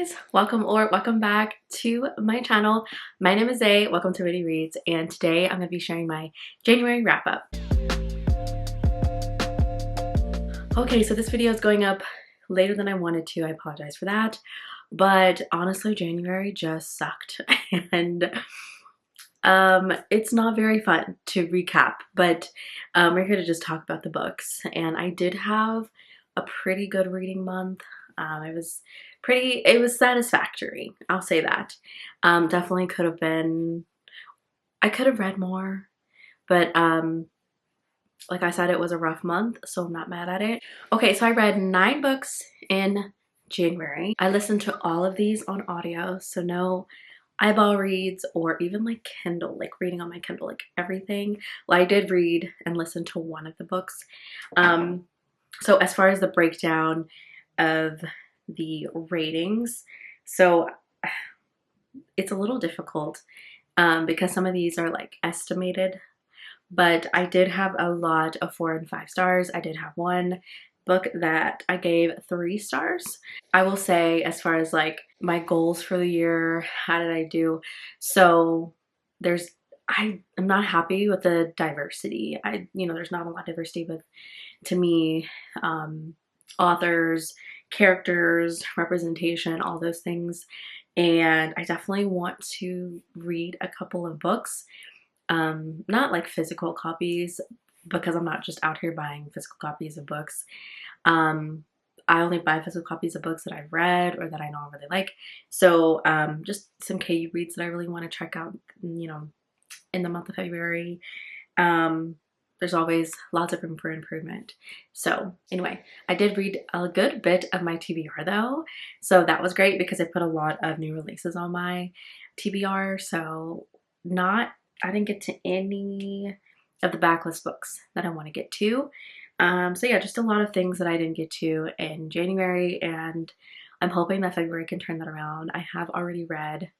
guys, welcome back to my channel. My name is Zay, welcome to WhittyReads, and today I'm going to be sharing my January wrap up. Okay, so this video is going up later than I wanted to. I apologize for that, but honestly January just sucked and it's not very fun to recap, but we're here to just talk about the books. And I did have a pretty good reading month. It was satisfactory, I'll say that. Definitely could have been, I could have read more, but like I said, it was a rough month, so I'm not mad at it. Okay, so I read 9 books in January. I listened to all of these on audio, so no eyeball reads or even like Kindle, like reading on my Kindle, like everything. Well, I did read and listen to one of the books. So as far as the breakdown of the ratings, so it's a little difficult because some of these are like estimated, but I did have a lot of 4 and 5 stars. I did have one book that I gave 3 stars. I will say, as far as like my goals for the year, how did I do? So I'm not happy with the diversity. There's not a lot of diversity, but to me, authors, characters, representation, all those things. And I definitely want to read a couple of books, not like physical copies, because I'm not just out here buying physical copies of books. I only buy physical copies of books that I've read or that I know I really like. So just some KU reads that I really want to check out, in the month of February. There's always lots of room for improvement. So anyway, I did read a good bit of my TBR though. So that was great because I put a lot of new releases on my TBR. So I didn't get to any of the backlist books that I want to get to. So yeah, just a lot of things that I didn't get to in January, and I'm hoping that February can turn that around. I have already read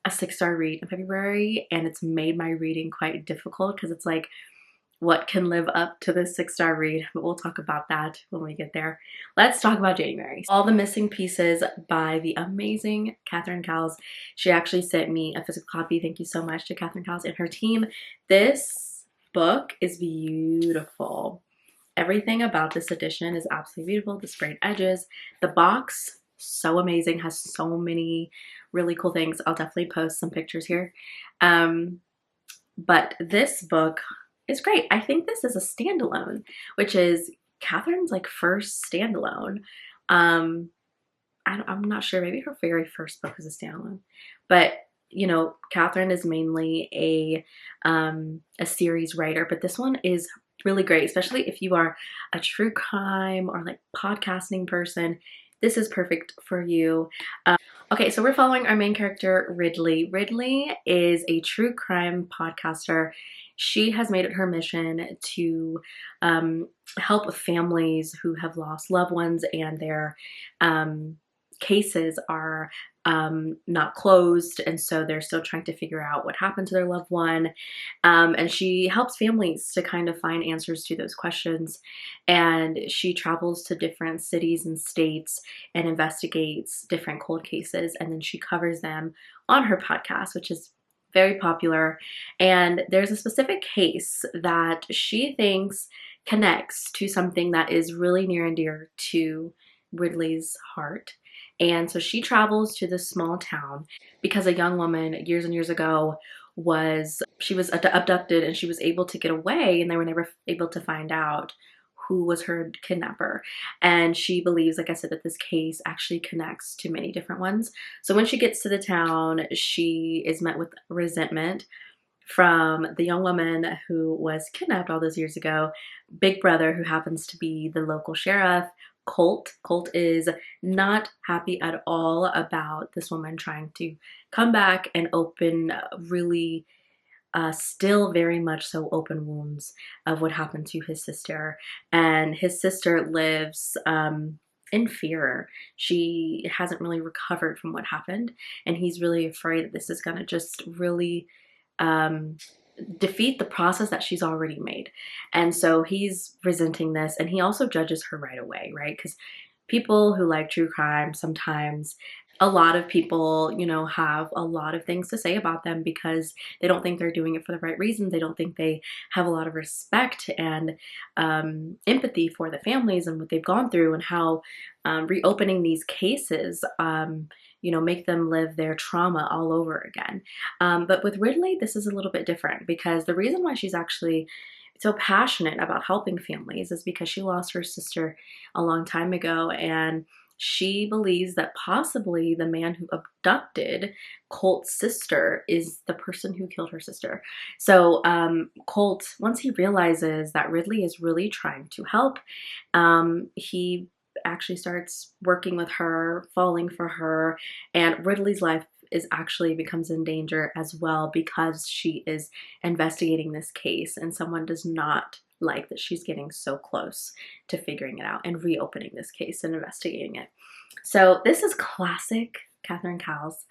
a 6-star read in February, and it's made my reading quite difficult because it's like, what can live up to this 6-star read? But we'll talk about that when we get there. Let's talk about January. All the Missing Pieces by the amazing Catherine Cowles. She actually sent me a physical copy. Thank you so much to Catherine Cowles and her team. This book is beautiful. Everything about this edition is absolutely beautiful. The sprayed edges, the box, so amazing, has so many really cool things. I'll definitely post some pictures here. But this book is great. I think this is a standalone, which is Catherine's like first standalone. I'm not sure, maybe her very first book is a standalone, but Catherine is mainly a series writer, but this one is really great, especially if you are a true crime or like podcasting person. This is perfect for you. Okay, so we're following our main character, Ridley. Ridley is a true crime podcaster. She has made it her mission to help families who have lost loved ones and their cases are not closed, and so they're still trying to figure out what happened to their loved one. And she helps families to kind of find answers to those questions. And she travels to different cities and states and investigates different cold cases, and then she covers them on her podcast, which is very popular. And there's a specific case that she thinks connects to something that is really near and dear to Ridley's heart. And so she travels to this small town because a young woman years and years ago was abducted, and she was able to get away, and they were never able to find out who was her kidnapper. And she believes, like I said, that this case actually connects to many different ones. So when she gets to the town, she is met with resentment from the young woman who was kidnapped all those years ago, Big Brother, who happens to be the local sheriff, Colt. Colt is not happy at all about this woman trying to come back and open really still very much so open wounds of what happened to his sister. And his sister lives in fear. She hasn't really recovered from what happened, and he's really afraid that this is going to just really defeat the process that she's already made. And so he's resenting this, and he also judges her right away, right? Because people who like true crime, sometimes a lot of people, you know, have a lot of things to say about them because they don't think they're doing it for the right reasons. They don't think they have a lot of respect and empathy for the families and what they've gone through, and how reopening these cases, you know, make them live their trauma all over again. But with Ridley, this is a little bit different, because the reason why she's actually so passionate about helping families is because she lost her sister a long time ago, and she believes that possibly the man who abducted Colt's sister is the person who killed her sister. So Colt, once he realizes that Ridley is really trying to help, he actually starts working with her, falling for her, and Ridley's life is actually becomes in danger as well, because she is investigating this case and someone does not like that she's getting so close to figuring it out and reopening this case and investigating it. So this is classic Catherine Cowles.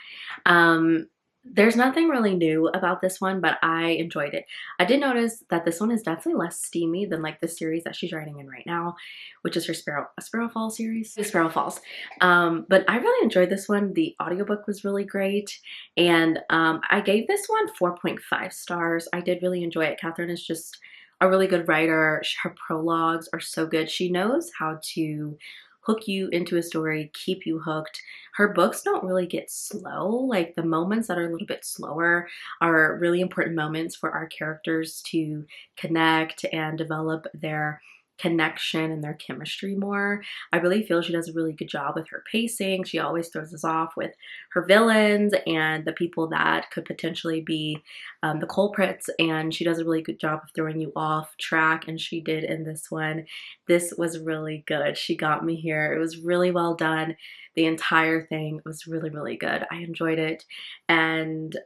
There's nothing really new about this one, but I enjoyed it. I did notice that this one is definitely less steamy than like the series that she's writing in right now, which is her Sparrow Falls series. Sparrow Falls. But I really enjoyed this one. The audiobook was really great, and I gave this one 4.5 stars. I did really enjoy it. Catherine is just a really good writer. Her prologues are so good. She knows how to hook you into a story, keep you hooked. Her books don't really get slow. Like, the moments that are a little bit slower are really important moments for our characters to connect and develop their connection and their chemistry more. I really feel she does a really good job with her pacing. She always throws us off with her villains and the people that could potentially be the culprits, and she does a really good job of throwing you off track, and she did in this one. This was really good. She got me here. It was really well done. The entire thing was really, really good. I enjoyed it, and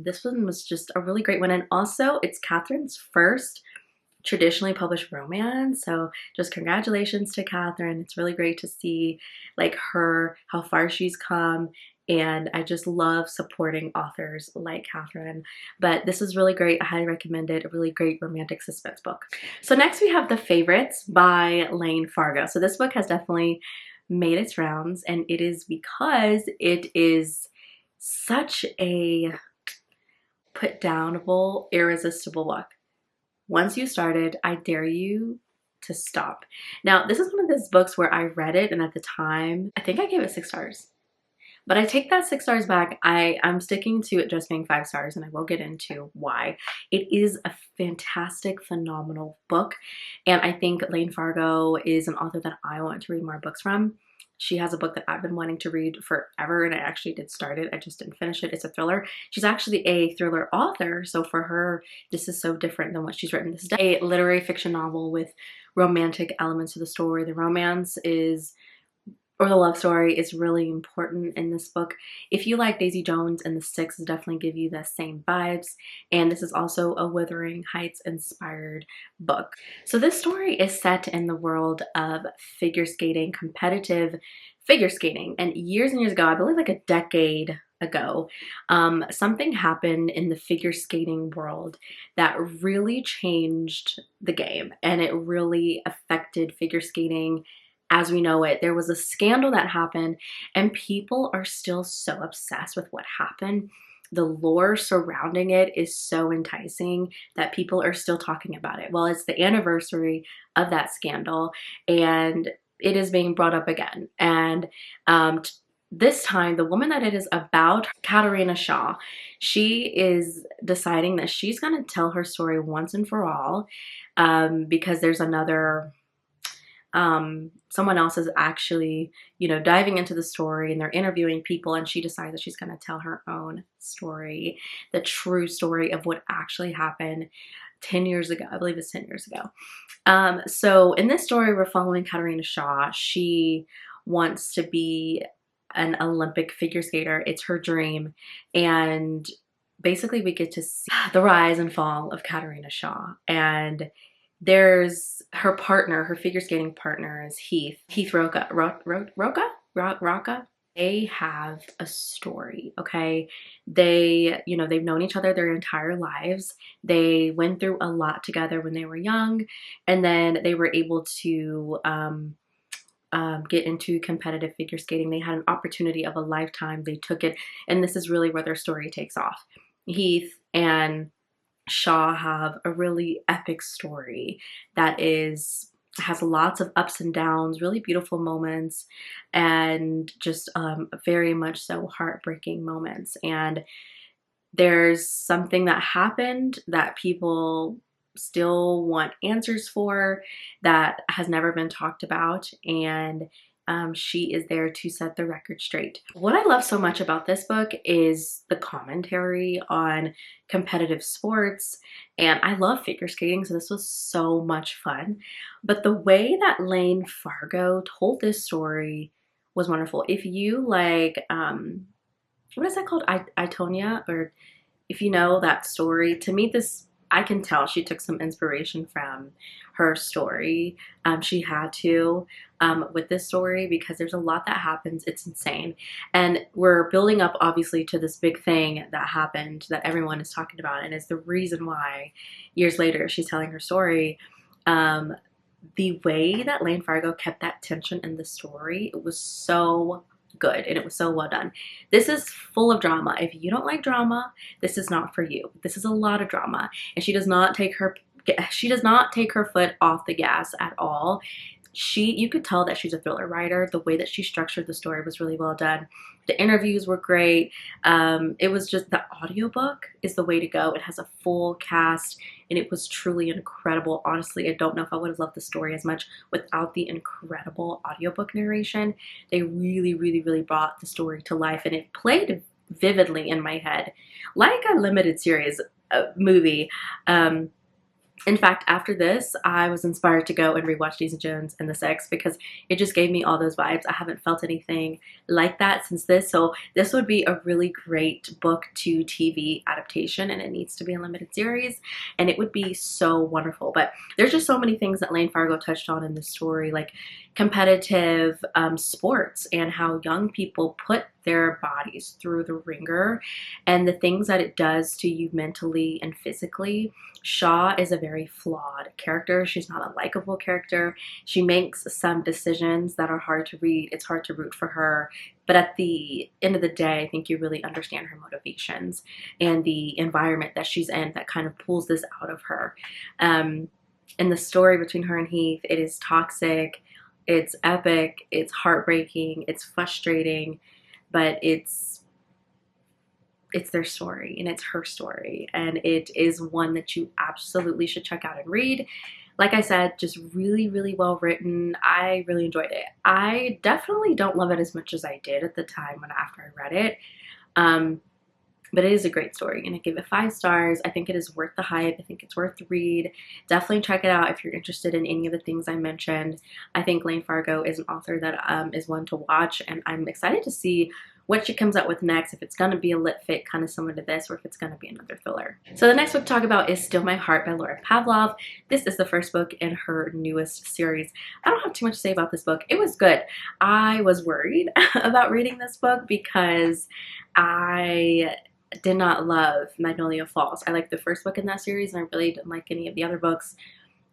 this one was just a really great one. And also, it's Catherine's first traditionally published romance, so just congratulations to Catherine. It's really great to see like how far she's come, and I just love supporting authors like Catherine. But this is really great. I highly recommend it. A really great romantic suspense book. So next we have The Favorites by Lane Fargo. So this book has definitely made its rounds, and it is because it is such a put downable, irresistible book. Once you started, I dare you to stop. Now, this is one of those books where I read it, and at the time, I think I gave it 6 stars. But I take that 6 stars back. I'm sticking to it just being 5 stars, and I will get into why. It is a fantastic, phenomenal book, and I think Lane Fargo is an author that I want to read more books from. She has a book that I've been wanting to read forever, and I actually did start it. I just didn't finish it. It's a thriller. She's actually a thriller author, so for her, this is so different than what she's written. This is a literary fiction novel with romantic elements to the story. The romance is, or the love story is really important in this book. If you like Daisy Jones and the Six, definitely give you the same vibes. And this is also a Wuthering Heights inspired book. So this story is set in the world of figure skating, competitive figure skating. And years ago, I believe like a decade ago, something happened in the figure skating world that really changed the game, and it really affected figure skating as we know it. There was a scandal that happened, and people are still so obsessed with what happened. The lore surrounding it is so enticing that people are still talking about it. Well, it's the anniversary of that scandal, and it is being brought up again. And this time, the woman that it is about, Katarina Shaw, she is deciding that she's going to tell her story once and for all, because there's another someone else is actually, you know, diving into the story, and they're interviewing people, and she decides that she's going to tell her own story, the true story of what actually happened 10 years ago. I believe it's 10 years ago. So in this story, we're following Katarina Shaw. She wants to be an Olympic figure skater. It's her dream. And basically we get to see the rise and fall of Katarina Shaw. And there's her partner, her figure skating partner is Heath Roca. They have a story, okay? They, you know, they've known each other their entire lives. They went through a lot together when they were young, and then they were able to get into competitive figure skating. They had an opportunity of a lifetime. They took it, and this is really where their story takes off. Heath and Shaw have a really epic story that has lots of ups and downs, really beautiful moments, and just very much so heartbreaking moments. And there's something that happened that people still want answers for that has never been talked about, and she is there to set the record straight. What I love so much about this book is the commentary on competitive sports, and I love figure skating, so this was so much fun. But the way that Lane Fargo told this story was wonderful. If you like, what is that called? Itonia, or if you know that story, to me, this, I can tell she took some inspiration from her story. She had to with this story, because there's a lot that happens. It's insane. And we're building up, obviously, to this big thing that happened that everyone is talking about, and is the reason why years later she's telling her story. The way that Lane Fargo kept that tension in the story, it was so good, and it was so well done. This is full of drama. If you don't like drama, this is not for you. This is a lot of drama, and she does not take her foot off the gas at all. You could tell that she's a thriller writer. The way that she structured the story was really well done. The interviews were great. It was just, the audiobook is the way to go. It has a full cast, and it was truly incredible. Honestly, I don't know if I would have loved the story as much without the incredible audiobook narration. They really, really, really brought the story to life, and it played vividly in my head, like a limited series movie. In fact, after this, I was inspired to go and rewatch Daisy Jones and the Six, because it just gave me all those vibes. I haven't felt anything like that since this, so this would be a really great book to TV adaptation, and it needs to be a limited series, and it would be so wonderful. But there's just so many things that Lane Fargo touched on in the story, like competitive sports, and how young people put their bodies through the ringer, and the things that it does to you mentally and physically. Shaw is a very flawed character. She's not a likable character. She makes some decisions that are hard to read. It's hard to root for her. But at the end of the day, I think you really understand her motivations and the environment that she's in that kind of pulls this out of her. In the story between her and Heath, it is toxic, it's epic, it's heartbreaking, it's frustrating, but it's their story, and it's her story, and it is one that you absolutely should check out and read. Like I said, just really, really well written. I really enjoyed it. I definitely don't love it as much as I did at the time after I read it. But it is a great story. I'm going to give it 5 stars. I think it is worth the hype. I think it's worth the read. Definitely check it out if you're interested in any of the things I mentioned. I think Lane Fargo is an author that is one to watch, and I'm excited to see what she comes up with next, if it's going to be a lit fic kind of similar to this, or if it's going to be another thriller. So the next book to talk about is Still My Heart by Laura Pavlov. This is the first book in her newest series. I don't have too much to say about this book. It was good. I was worried about reading this book because I did not love Magnolia Falls. I liked the first book in that series, and I really didn't like any of the other books.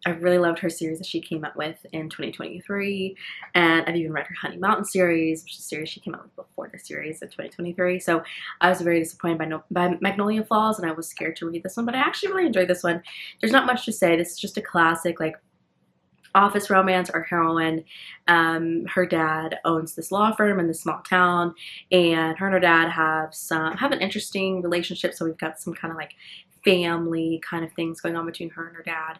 I really loved her series that she came up with in 2023, and I've even read her Honey Mountain series, which is a series she came out with before the series in 2023. So I was very disappointed by Magnolia Falls, and I was scared to read this one, but I actually really enjoyed this one. There's not much to say. This is just a classic, like, office romance. Our heroine, her dad owns this law firm in this small town, and her dad have an interesting relationship. So we've got some kind of like family kind of things going on between her and her dad.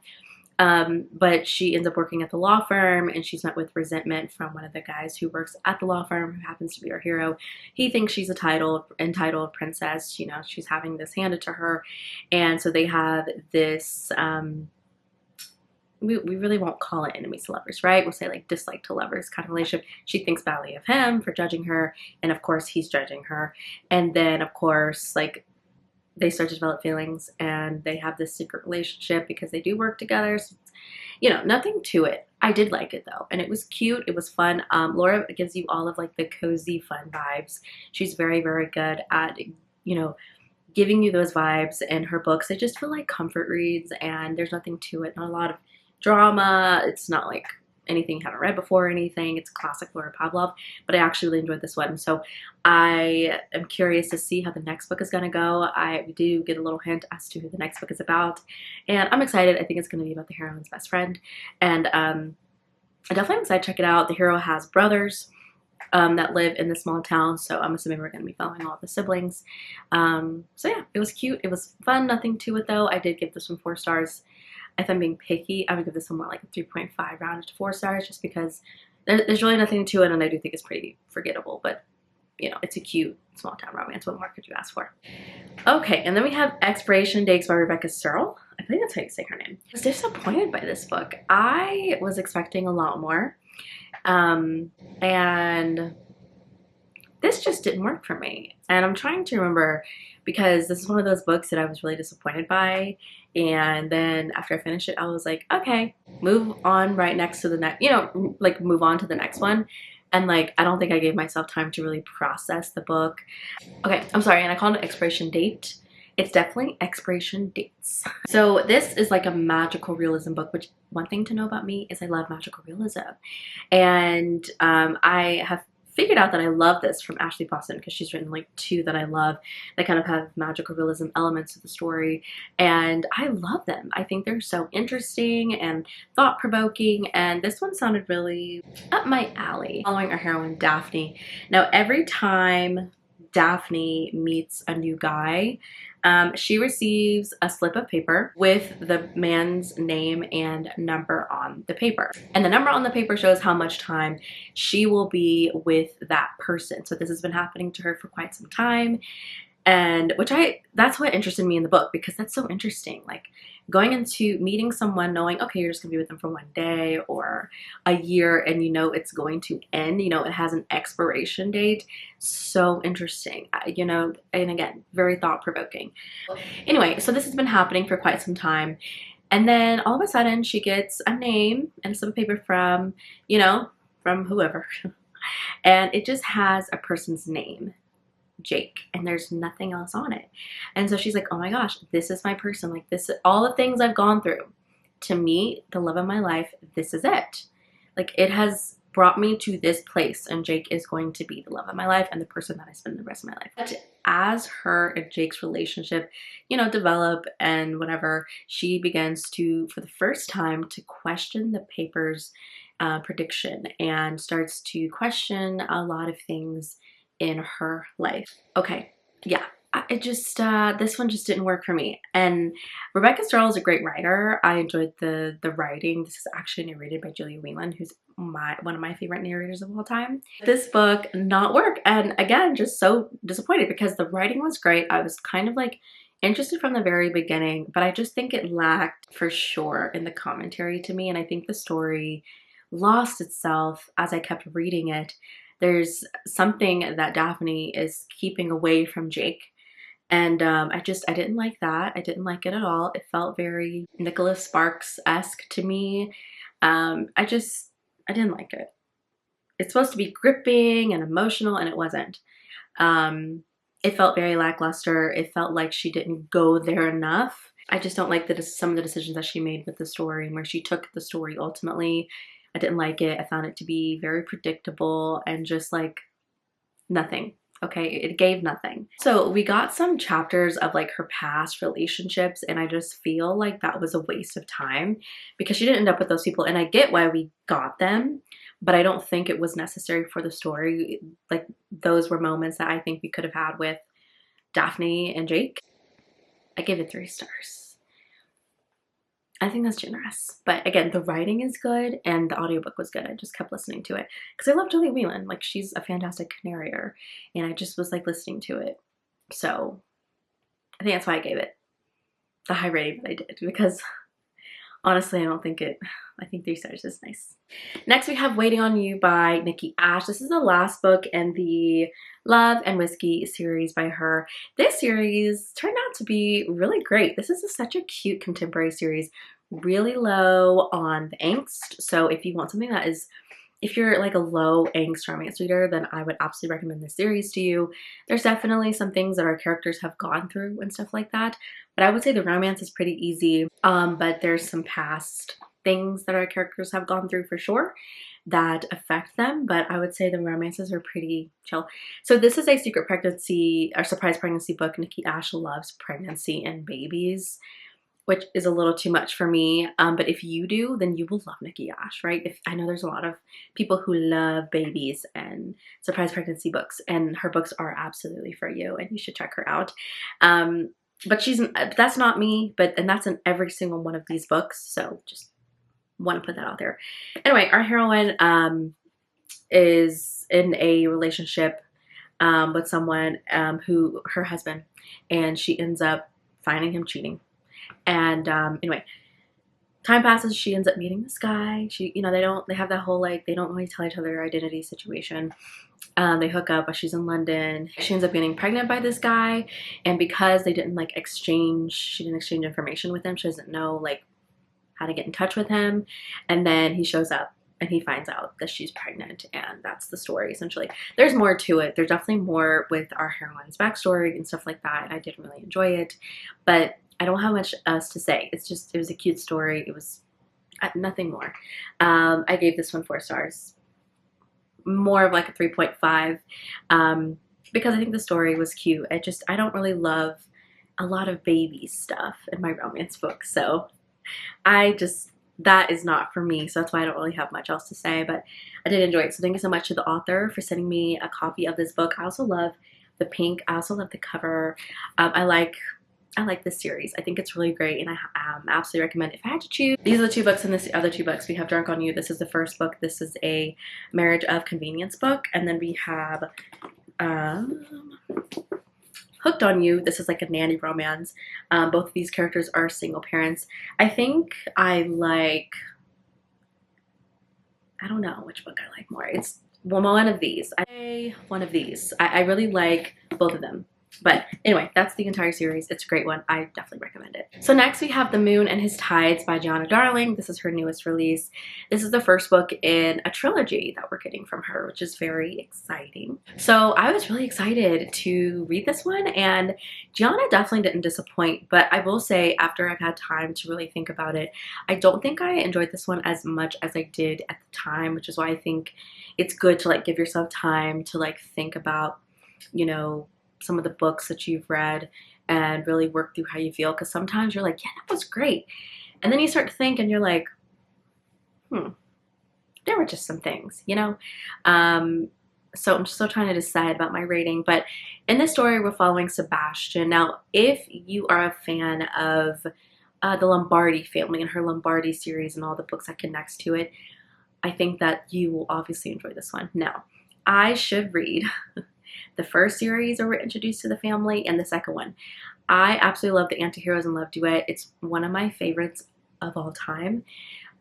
But she ends up working at the law firm, and she's met with resentment from one of the guys who works at the law firm, who happens to be our hero. He thinks she's a entitled princess. You know, she's having this handed to her, and so they have this, we really won't call it enemies to lovers, right? We'll say like dislike to lovers kind of relationship. She thinks badly of him for judging her, and of course he's judging her. And then of course, like, they start to develop feelings, and they have this secret relationship because they do work together. So, you know, nothing to it. I did like it though, and it was cute. It was fun. Laura gives you all of like the cozy, fun vibes. She's very, very good at, you know, giving you those vibes. And her books, they just feel like comfort reads, and there's nothing to it. Not a lot of drama. It's not like anything you haven't read before or anything. It's a classic Laura Pavlov, but I actually really enjoyed this one. So I am curious to see how the next book is going to go. We do get a little hint as to who the next book is about, and I'm excited. I think it's going to be about the heroine's best friend, and I definitely am excited to check it out. The hero has brothers that live in the small town, so I'm assuming we're going to be following all the siblings. So yeah, it was cute. It was fun. Nothing to it though. I did give this one 4 stars. If I'm being picky, I would give this one more like a 3.5 rounded to 4 stars, just because there's really nothing to it, and I do think it's pretty forgettable, but you know, it's a cute small town romance. What more could you ask for? Okay, and then we have Expiration Dates by Rebecca Searle. I think that's how you say her name. I was disappointed by this book. I was expecting a lot more. And this just didn't work for me. And I'm trying to remember, because this is one of those books that I was really disappointed by. And then after I finished it, I was like, okay, move on right next to the next, you know, like move on to the next one. And like, I don't think I gave myself time to really process the book. Okay, I'm sorry, and I called it Expiration Date. It's definitely Expiration Dates. So this is like a magical realism book, which one thing to know about me is I love magical realism. And I have figured out that I love this from Ashley Boston, because she's written like 2 that I love that kind of have magical realism elements to the story, and I love them. I think they're so interesting and thought-provoking, and this one sounded really up my alley. Following our heroine Daphne. Now every time Daphne meets a new guy, she receives a slip of paper with the man's name and number on the paper. And the number on the paper shows how much time she will be with that person. So this has been happening to her for quite some time. And that's what interested me in the book, because that's so interesting. Like going into meeting someone knowing, okay, you're just gonna be with them for 1 day or a year, and you know it's going to end, you know, it has an expiration date. So interesting, you know, and again, very thought-provoking. Anyway, so this has been happening for quite some time. And then all of a sudden she gets a name and a slip of paper from, you know, from whoever. And it just has a person's name, Jake, and there's nothing else on it. And so she's like, oh my gosh, this is my person. Like this, all the things I've gone through to meet the love of my life, this is it. Like it has brought me to this place, and Jake is going to be the love of my life and the person that I spend the rest of my life. But as her and Jake's relationship, you know, develop and whatever, she begins to, for the first time, to question the paper's prediction, and starts to question a lot of things in her life. Okay, yeah, it just this one just didn't work for me. And Rebecca Searle is a great writer. I enjoyed the writing. This is actually narrated by Julia Whelan, who's one of my favorite narrators of all time. This book not work, and again, just so disappointed, because the writing was great. I was kind of like interested from the very beginning, but I just think it lacked for sure in the commentary to me, and I think the story lost itself as I kept reading it. There's something that Daphne is keeping away from Jake, and I didn't like that. I didn't like it at all. It felt very Nicholas Sparks-esque to me. I didn't like it. It's supposed to be gripping and emotional, and it wasn't. It felt very lackluster. It felt like she didn't go there enough. I just don't like some of the decisions that she made with the story and where she took the story ultimately. I didn't like it. I found it to be very predictable and just like nothing. Okay, it gave nothing. So we got some chapters of like her past relationships, and I just feel like that was a waste of time, because she didn't end up with those people, and I get why we got them, but I don't think it was necessary for the story. Like those were moments that I think we could have had with Daphne and Jake. I gave it 3 stars. I think that's generous. But again, the writing is good and the audiobook was good. I just kept listening to it because I love Julia Whelan. Like she's a fantastic narrator, and I just was like listening to it. So I think that's why I gave it the high rating that I did, because honestly, I think 3 stars is nice. Next, we have Waiting on You by Nikki Ash. This is the last book in the Love and Whiskey series by her. This series turned out to be really great. This is such a cute contemporary series, really low on the angst. So if you want something that is, if you're like a low angst romance reader, then I would absolutely recommend this series to you. There's definitely some things that our characters have gone through and stuff like that, but I would say the romance is pretty easy. But there's some past things that our characters have gone through for sure that affect them, but I would say the romances are pretty chill. So this is a secret pregnancy or surprise pregnancy book. Nikki Ash loves pregnancy and babies, which is a little too much for me. But if you do, then you will love Nikki Ash, right? If I know there's a lot of people who love babies and surprise pregnancy books, and her books are absolutely for you, and you should check her out. But that's not me, and that's in every single one of these books. So just want to put that out there. Anyway, our heroine is in a relationship with someone who her husband, and she ends up finding him cheating. And anyway, time passes. She ends up meeting this guy. They have that whole like they don't really tell each other their identity situation. They hook up, but she's in London. She ends up getting pregnant by this guy, and because they didn't she didn't exchange information with him. She doesn't know like how to get in touch with him, and then he shows up and he finds out that she's pregnant, and that's the story essentially. There's more to it. There's definitely more with our heroine's backstory and stuff like that, and I did really enjoy it, but I don't have much else to say. It was a cute story. It was nothing more. I gave this one 4 stars, more of like a 3.5, because I think the story was cute. I don't really love a lot of baby stuff in my romance books, so that is not for me, so that's why I don't really have much else to say, but I did enjoy it. So thank you so much to the author for sending me a copy of this book. I also love the pink. I also love the cover. I like this series. I think it's really great, and I absolutely recommend it. If I had to choose, these are the 2 books, and this the other 2 books. We have Drunk on You. This is the first book. This is a marriage of convenience book, and then we have Hooked on You. This is like a nanny romance. Both of these characters are single parents. I think I don't know which book I like more. It's one of these. I really like both of them. But anyway, that's the entire series. It's a great one. I definitely recommend it. So next we have The Moon and His Tides by Gianna Darling. This is her newest release. This is the first book in a trilogy that we're getting from her, which is very exciting. So I was really excited to read this one, and Gianna definitely didn't disappoint, but I will say after I've had time to really think about it, I don't think I enjoyed this one as much as I did at the time, which is why I think it's good to like give yourself time to like think about, you know, some of the books that you've read and really work through how you feel, because sometimes you're like, yeah, that was great, and then you start to think and you're like, there were just some things, you know. So I'm still trying to decide about my rating, but in this story we're following Sebastian. Now if you are a fan of the Lombardi family and her Lombardi series and all the books that connects to it, I think that you will obviously enjoy this one. Now I should read the first series where we're introduced to the family, and the second one. I absolutely love the Antiheroes and Love Duet. It's one of my favorites of all time.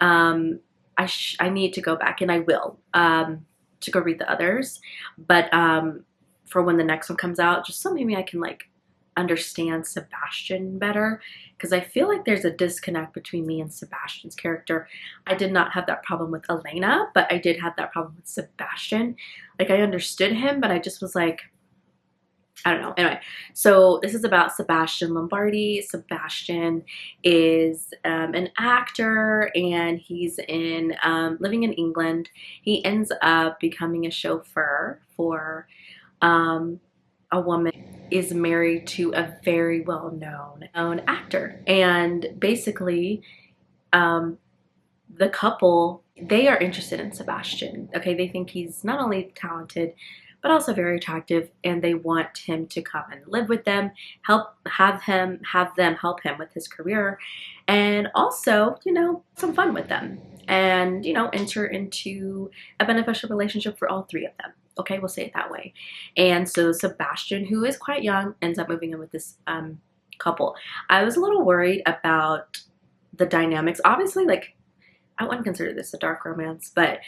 I need to go back, and I will, to go read the others. But for when the next one comes out, just so maybe I can like understand Sebastian better, because I feel like there's a disconnect between me and Sebastian's character. I did not have that problem with Elena, but I did have that problem with Sebastian. Like I understood him, but I just was like, I don't know. Anyway, so this is about Sebastian Lombardi. Sebastian is an actor, and he's living in England. He ends up becoming a chauffeur for a woman is married to a very well-known actor, and basically the couple, they are interested in Sebastian. Okay, they think he's not only talented but also very attractive, and they want him to come and live with them, have them help him with his career, and also, you know, some fun with them, and, you know, enter into a beneficial relationship for all 3 of them. Okay, we'll say it that way. And so Sebastian, who is quite young, ends up moving in with this couple. I was a little worried about the dynamics. Obviously, like, I wouldn't consider this a dark romance, but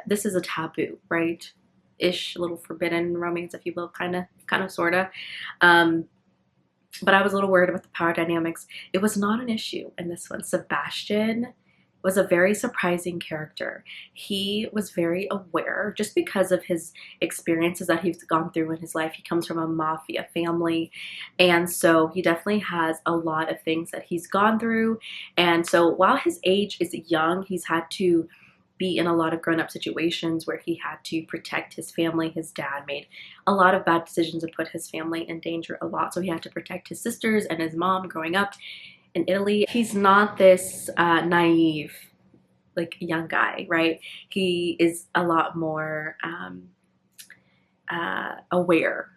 this is a taboo, right? Ish, little forbidden romance, if you will, kind of, sort of. But I was a little worried about the power dynamics. It was not an issue in this one. Sebastian was a very surprising character. He was very aware just because of his experiences that he's gone through in his life. He comes from a mafia family, and so he definitely has a lot of things that he's gone through. And so while his age is young, he's had to be in a lot of grown-up situations where he had to protect his family. His dad made a lot of bad decisions and put his family in danger a lot, so he had to protect his sisters and his mom growing up in Italy. He's not this naive, like, young guy, right? He is a lot more aware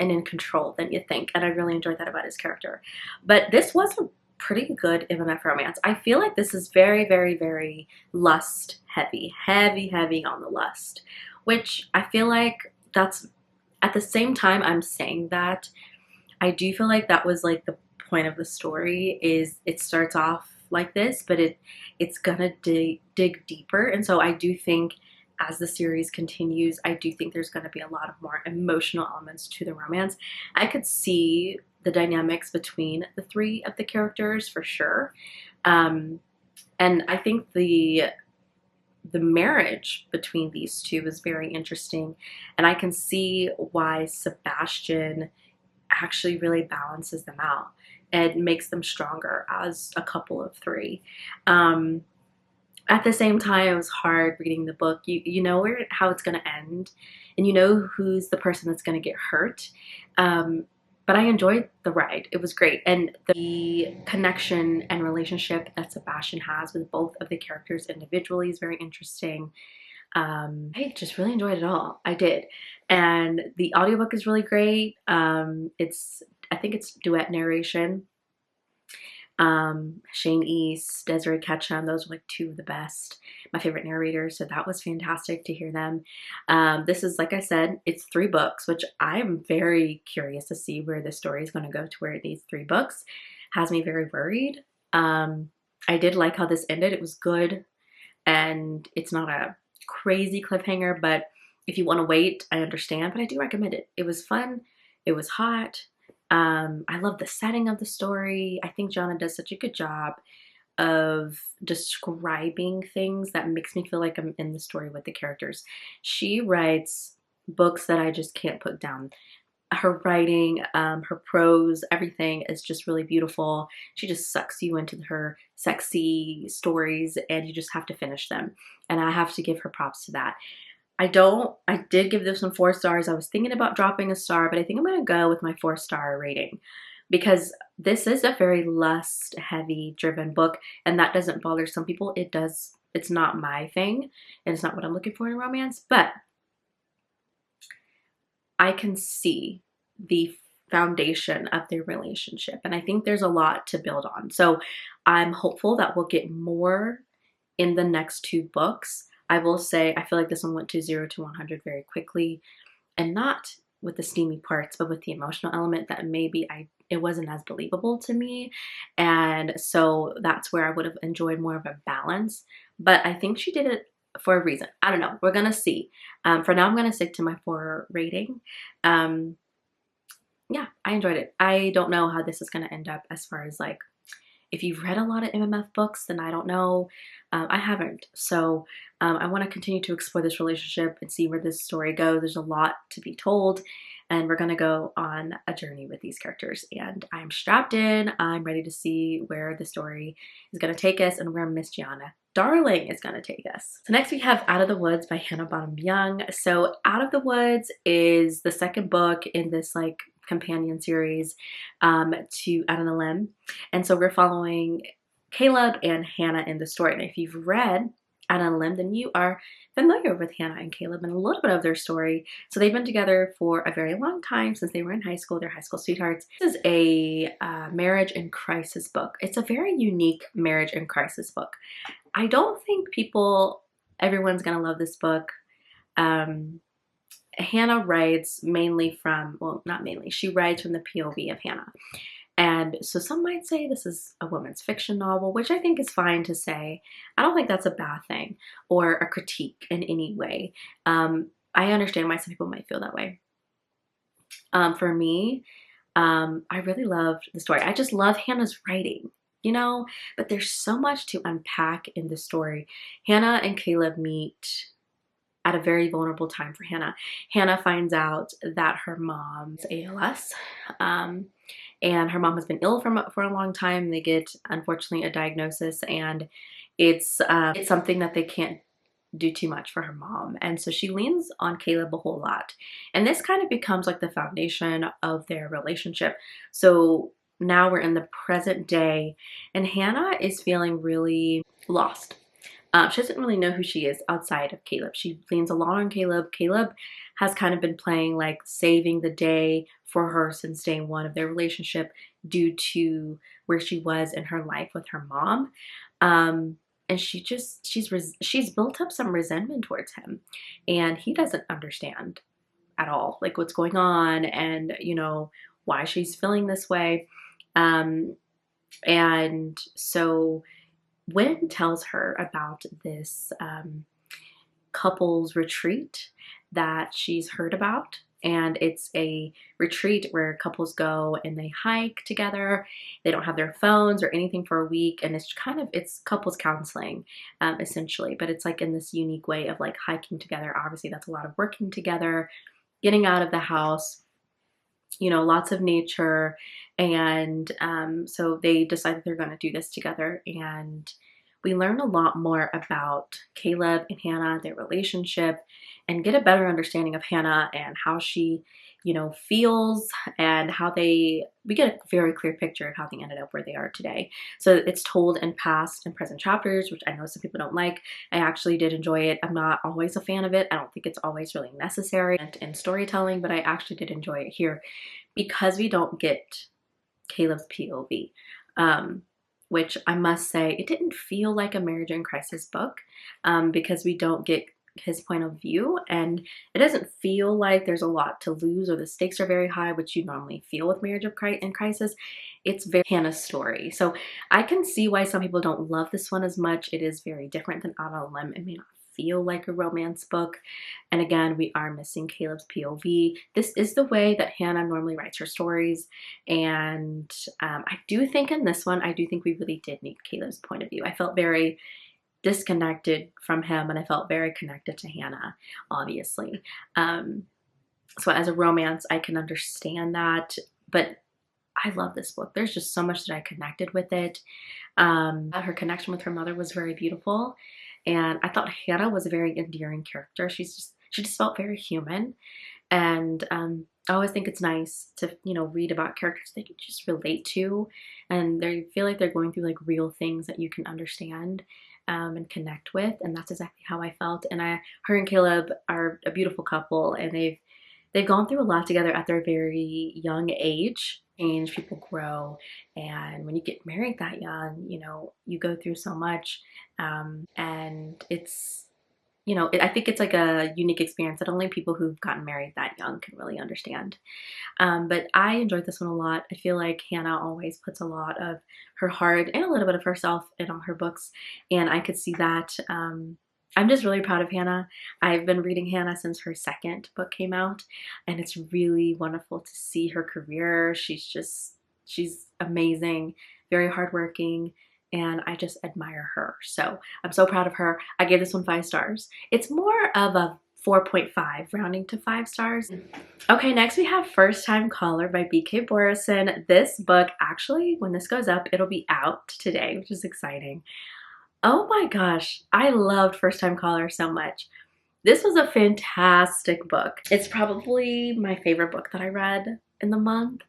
and in control than you think, and I really enjoyed that about his character. But this was a pretty good MMF romance. I feel like this is very, very, very lust heavy, heavy on the lust, which I feel like that's, at the same time I'm saying that, I do feel like that was like the point of the story, is it starts off like this, but it's gonna dig deeper. And so I do think as the series continues, I do think there's going to be a lot of more emotional elements to the romance. I could see the dynamics between the three of the characters for sure. And I think the marriage between these two is very interesting. And I can see why Sebastian actually really balances them out and makes them stronger as a couple of three. At the same time, it was hard reading the book. You know how it's going to end, and you know who's the person that's going to get hurt. But I enjoyed the ride. It was great. And the connection and relationship that Sebastian has with both of the characters individually is very interesting. I just really enjoyed it all. I did. And the audiobook is really great. I think it's duet narration. Shane East, Desiree Ketchum, those were like two of the best, my favorite narrators, so that was fantastic to hear them. This is, like I said, it's 3 books, which I'm very curious to see where this story is going to go, to where it needs 3 books. Has me very worried. I did like how this ended. It was good, and it's not a crazy cliffhanger, but if you want to wait, I understand, but I do recommend it. It was fun. It was hot. I love the setting of the story. I think Jana does such a good job of describing things that makes me feel like I'm in the story with the characters. She writes books that I just can't put down. Her writing, her prose, everything is just really beautiful. She just sucks you into her sexy stories, and you just have to finish them. And I have to give her props to that. I did give this one 4 stars. I was thinking about dropping a star, but I think I'm going to go with my 4-star rating, because this is a very lust heavy driven book, and that doesn't bother some people. It does. It's not my thing, and it's not what I'm looking for in a romance, but I can see the foundation of their relationship, and I think there's a lot to build on. So I'm hopeful that we'll get more in the next 2 books. I will say, I feel like this one went to 0 to 100 very quickly, and not with the steamy parts, but with the emotional element that maybe it wasn't as believable to me. And so that's where I would have enjoyed more of a balance. But I think she did it for a reason. I don't know. We're going to see. For now, I'm going to stick to my 4 rating. Yeah, I enjoyed it. I don't know how this is going to end up as far as, like, if you've read a lot of MMF books, then I don't know. I haven't. So I want to continue to explore this relationship and see where this story goes. There's a lot to be told, and we're going to go on a journey with these characters. And I'm strapped in. I'm ready to see where the story is going to take us and where Miss Gianna Darling is going to take us. So next we have Out of the Woods by Hannah Bonham Young. So Out of the Woods is the 2nd book in this, like, companion series to Out on a Limb. And so we're following Caleb and Hannah in the story. And if you've read Out on a Limb, then you are familiar with Hannah and Caleb and a little bit of their story. So they've been together for a very long time, since they were in high school. They're high school sweethearts. This is a marriage and crisis book. It's a very unique marriage and crisis book. I don't think everyone's gonna love this book. Hannah writes mainly from, well, not mainly, she writes from the POV of Hannah. And so some might say this is a woman's fiction novel, which I think is fine to say. I don't think that's a bad thing or a critique in any way. I understand why some people might feel that way. For me, I really loved the story. I just love Hannah's writing. you know, but there's so much to unpack in the story. Hannah and Caleb meet at a very vulnerable time for Hannah. Hannah finds out that her mom's ALS, um, and her mom has been ill for a long time. They get, unfortunately, a diagnosis, and it's something that they can't do too much for her mom. And so she leans on Caleb a whole lot. And this kind of becomes like the foundation of their relationship. So now we're in the present day, and Hannah is feeling really lost. She doesn't really know who she is outside of Caleb. She leans a lot on Caleb. Caleb has kind of been playing like saving the day for her since day one of their relationship due to where she was in her life with her mom. And she's built up some resentment towards him, and he doesn't understand at all like what's going on, and why she's feeling this way. Um, and so Wynn tells her about this couples retreat that she's heard about. And it's a retreat where couples go and they hike together. They don't have their phones or anything for a week. And it's couples counseling, essentially. But it's like in this unique way of like hiking together. Obviously, that's a lot of working together, getting out of the house, lots of nature. And so they decide that they're going to do this together. And we learn a lot more about Caleb and Hannah, their relationship, and get a better understanding of Hannah and how she, feels, and we get a very clear picture of how they ended up where they are today. So it's told in past and present chapters, which I know some people don't like. I actually did enjoy it. I'm not always a fan of it. I don't think it's always really necessary in storytelling, but I actually did enjoy it here because we don't get Caleb's POV. Which I must say, it didn't feel like a marriage in crisis book, because we don't get his point of view, and it doesn't feel like there's a lot to lose or the stakes are very high, which you normally feel with marriage in crisis. It's very Hannah's story. So I can see why some people don't love this one as much. It is very different than Out on a Limb. It may not feel like a romance book. And again, we are missing Caleb's POV. This is the way that Hannah normally writes her stories. And I do think in this one, I do think we really did need Caleb's point of view. I felt very disconnected from him, and I felt very connected to Hannah, obviously. So as a romance, I can understand that, but I love this book. There's just so much that I connected with it. Her connection with her mother was very beautiful, and I thought Hannah was a very endearing character. She just felt very human, and I always think it's nice to read about characters that you just relate to, and they feel like they're going through like real things that you can understand and connect with, and that's exactly how I felt. And her and Caleb are a beautiful couple, and they've gone through a lot together at their very young age. People grow, and when you get married that young, you go through so much, and it's I think it's like a unique experience that only people who've gotten married that young can really understand. But I enjoyed this one a lot. I feel like Hannah always puts a lot of her heart and a little bit of herself in all her books, and I could see that. I'm just really proud of Hannah. I've been reading Hannah since her second book came out, and it's really wonderful to see her career. She's amazing, very hardworking, and I just admire her. So I'm so proud of her. I gave this one 5 stars. It's more of a 4.5, rounding to 5 stars. Okay, next we have First Time Caller by B.K. Borison. This book, actually, when this goes up, it'll be out today, which is exciting. Oh my gosh, I loved First Time Caller so much. This was a fantastic book. It's probably my favorite book that I read in the month.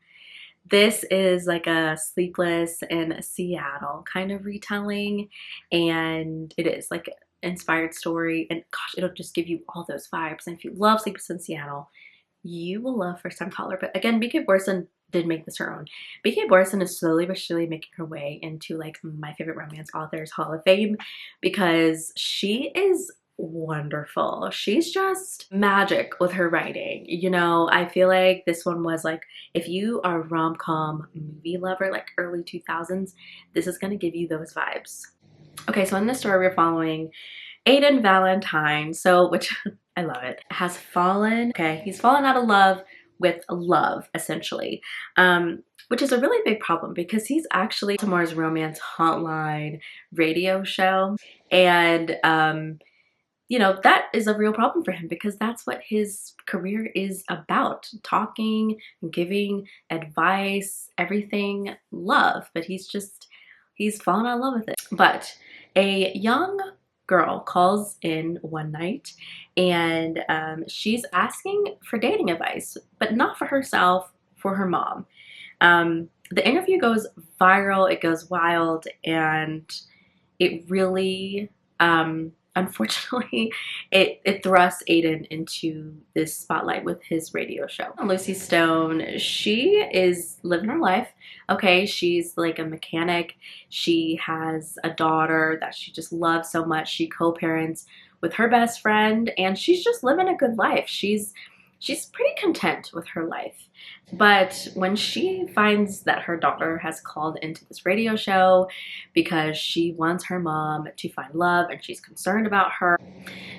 This is like a Sleepless in Seattle kind of retelling, and it is like an inspired story, and gosh, it'll just give you all those vibes. And if you love Sleepless in Seattle, you will love First Time Caller. But again, B.K. Borison did make this her own. B.K. Borison is slowly but surely making her way into like my favorite romance authors Hall of Fame, because she is wonderful. She's just magic with her writing. I feel like this one was like, if you are a rom-com movie lover, like early 2000s, this is going to give you those vibes. Okay, so in this story we're following Aiden Valentine, which I love it, has fallen, he's fallen out of love with love, essentially, which is a really big problem because he's actually Baltimore's Romance Hotline radio show. And, you know, that is a real problem for him because that's what his career is about, talking, giving advice, everything, love. But he's fallen out of love with it. But a young girl calls in one night and she's asking for dating advice, but not for herself, for her mom. The interview goes viral, it goes wild, and it really, unfortunately, it thrusts Aiden into this spotlight with his radio show. Lucy Stone, she is living her life. Okay, she's like a mechanic. She has a daughter that she just loves so much. She co-parents with her best friend, and she's just living a good life. She's pretty content with her life. But when she finds that her daughter has called into this radio show because she wants her mom to find love and she's concerned about her,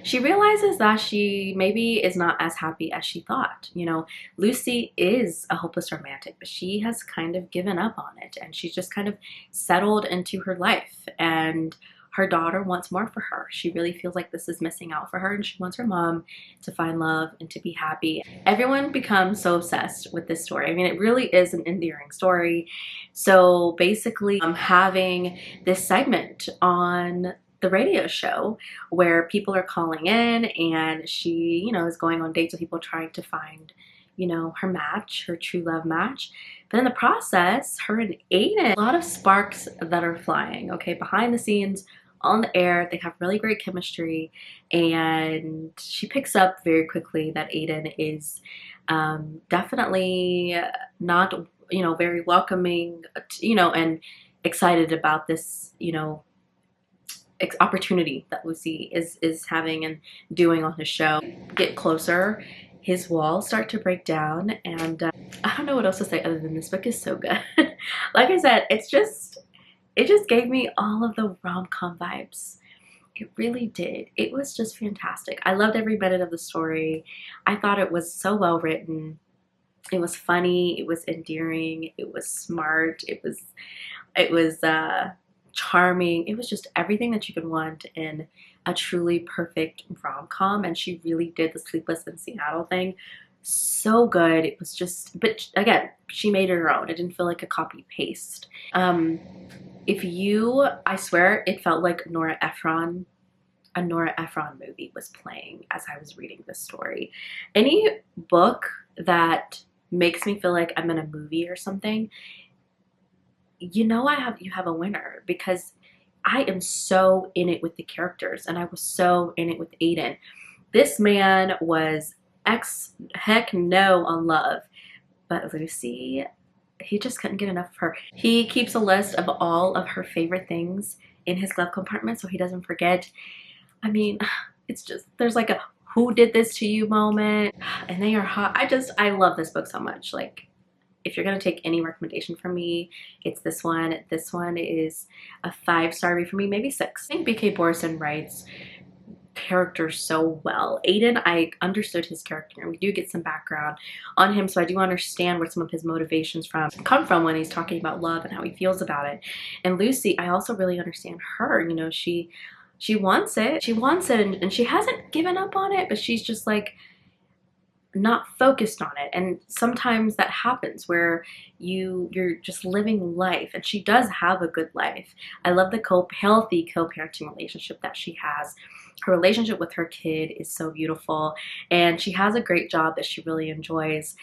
she realizes that she maybe is not as happy as she thought. You know, Lucy is a hopeless romantic, but she has kind of given up on it and she's just kind of settled into her life, and her daughter wants more for her. She really feels like this is missing out for her, and she wants her mom to find love and to be happy. Everyone becomes so obsessed with this story. I mean, it really is an endearing story. So basically, I'm having this segment on the radio show where people are calling in, and she, you know, is going on dates with people trying to find, you know, her match, her true love match. But in the process, her and Aiden, a lot of sparks that are flying, okay, behind the scenes, on the air. They have really great chemistry, and she picks up very quickly that Aiden is definitely not, you know, very welcoming, you know, and excited about this, you know, opportunity that Lucy is having and doing on his show. Get closer, his walls start to break down, and I don't know what else to say other than this book is so good. Like I said, it just gave me all of the rom-com vibes. It really did. It was just fantastic. I loved every minute of the story. I thought it was so well written. It was funny. It was endearing. It was smart. It was charming. It was just everything that you could want in a truly perfect rom-com. And she really did the Sleepless in Seattle thing so good. It was just, but again, she made it her own. It didn't feel like a copy paste. I swear it felt like a Nora Ephron movie was playing as I was reading this story. Any book that makes me feel like I'm in a movie or something, you know, you have a winner, because I am so in it with the characters, and I was so in it with Aiden. This man was heck no on love, but Lucy, he just couldn't get enough of her. He keeps a list of all of her favorite things in his glove compartment so he doesn't forget. I mean, it's just, there's like a who did this to you moment, and they are hot. I love this book so much. Like, if you're gonna take any recommendation from me, it's this one. This one is a 5-star read for me, maybe 6. I think B.K. Borison writes characters so well. Aiden, I understood his character, and we do get some background on him, so I do understand where some of his motivations come from when he's talking about love and how he feels about it. And Lucy, I also really understand her. You know, she wants it. She wants it, and she hasn't given up on it, but she's just like not focused on it. And sometimes that happens where you're just living life, and she does have a good life. I love the healthy co-parenting relationship that she has. Her relationship with her kid is so beautiful, and she has a great job that she really enjoys.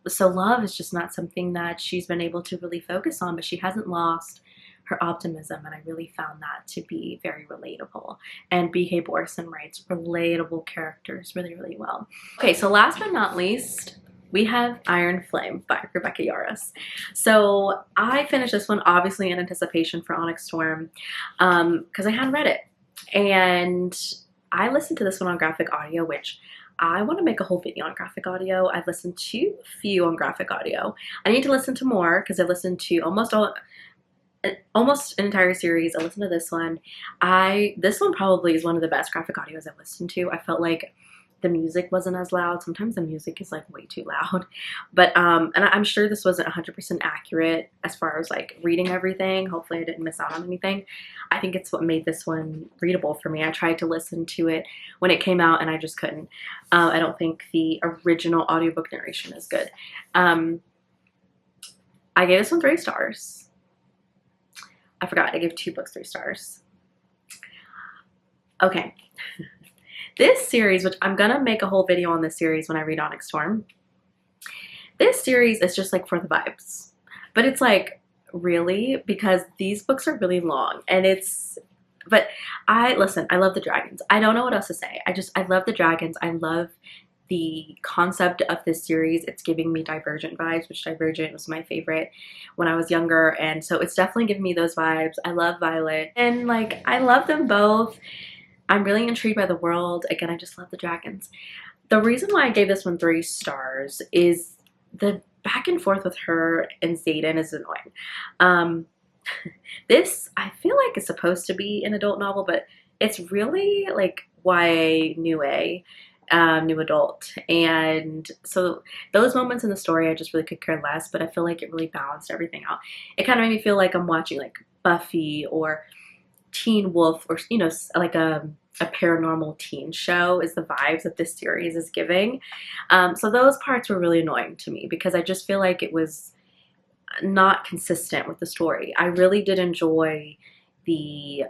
So love is just not something that she's been able to really focus on, but she hasn't lost her optimism, and I really found that to be very relatable. And B.K. Borison writes relatable characters really, really well. Okay, so last but not least, we have Iron Flame by Rebecca Yarros. So I finished this one obviously in anticipation for Onyx Storm because I hadn't read it. And I listened to this one on graphic audio, which I want to make a whole video on graphic audio. I've listened to a few on graphic audio. I need to listen to more because I've listened to almost an entire series. I listened to this one. This one probably is one of the best graphic audios I've listened to. I felt like the music wasn't as loud. Sometimes the music is like way too loud. But and I'm sure this wasn't 100% accurate as far as like reading everything. Hopefully I didn't miss out on anything. I think it's what made this one readable for me. I tried to listen to it when it came out and I just couldn't. I don't think the original audiobook narration is good. I gave this one 3 stars. I forgot, I gave 2 books 3 stars. Okay. This series, which I'm gonna make a whole video on this series when I read Onyx Storm. This series is just like for the vibes. But it's like, really? Because these books are really long and but listen, I love the dragons. I don't know what else to say. I love the dragons. I love the concept of this series. It's giving me Divergent vibes, which Divergent was my favorite when I was younger. And so it's definitely giving me those vibes. I love Violet and like, I love them both. I'm really intrigued by the world. Again, I just love the dragons. The reason why I gave this one 3 stars is the back and forth with her and Xaden is annoying. This, I feel like, is supposed to be an adult novel, but it's really like YA, new adult. And so those moments in the story, I just really could care less, but I feel like it really balanced everything out. It kind of made me feel like I'm watching like Buffy or Teen Wolf, or you know, like a paranormal teen show is the vibes that this series is giving. So those parts were really annoying to me because I just feel like it was not consistent with the story. I really did enjoy the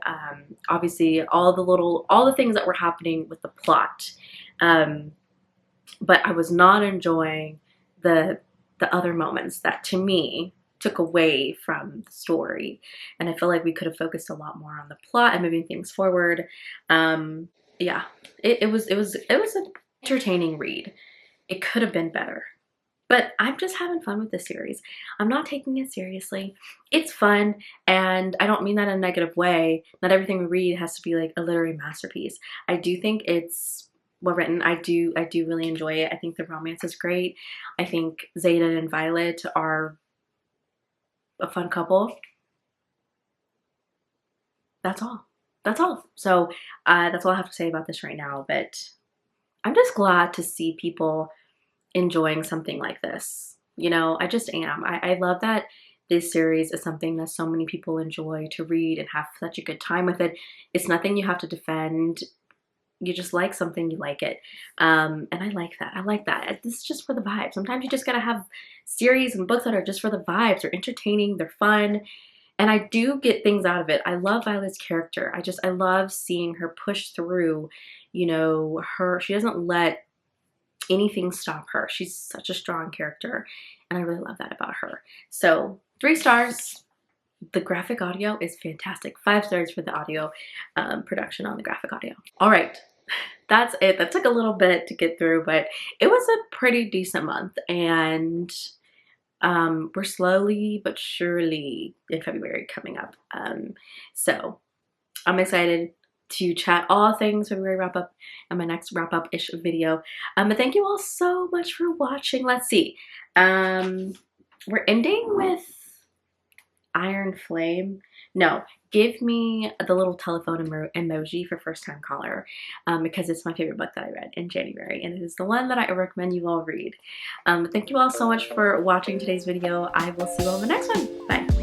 obviously all the things that were happening with the plot, but I was not enjoying the other moments that to me took away from the story. And I feel like we could have focused a lot more on the plot and moving things forward. Yeah, it was an entertaining read. It could have been better, but I'm just having fun with this series. I'm not taking it seriously. It's fun, and I don't mean that in a negative way. Not everything we read has to be like a literary masterpiece. I do think it's well written. I do really enjoy it. I think the romance is great. I think Xaden and Violet are a fun couple. That's all. That's all. So that's all I have to say about this right now. But I'm just glad to see people enjoying something like this. You know, I just am. I love that this series is something that so many people enjoy to read and have such a good time with it. It's nothing you have to defend. You just like something, you like it. And I like that. I like that. This is just for the vibe. Sometimes you just gotta have series and books that are just for the vibes. They're entertaining, they're fun, and I do get things out of it. I love Violet's character. I love seeing her push through, you know, she doesn't let anything stop her. She's such a strong character, and I really love that about her. So 3 stars. The graphic audio is fantastic. 5 stars for the audio production on the graphic audio. All right, that's it. That took a little bit to get through, but it was a pretty decent month, and we're slowly but surely in February coming up. So I'm excited to chat all things February wrap up in my next wrap up-ish video. But thank you all so much for watching. Let's see. We're ending with Iron Flame. No, give me the little telephone emoji for first time caller, because it's my favorite book that I read in January, and it is the one that I recommend you all read. Thank you all so much for watching today's video. I will see you all in the next one. Bye.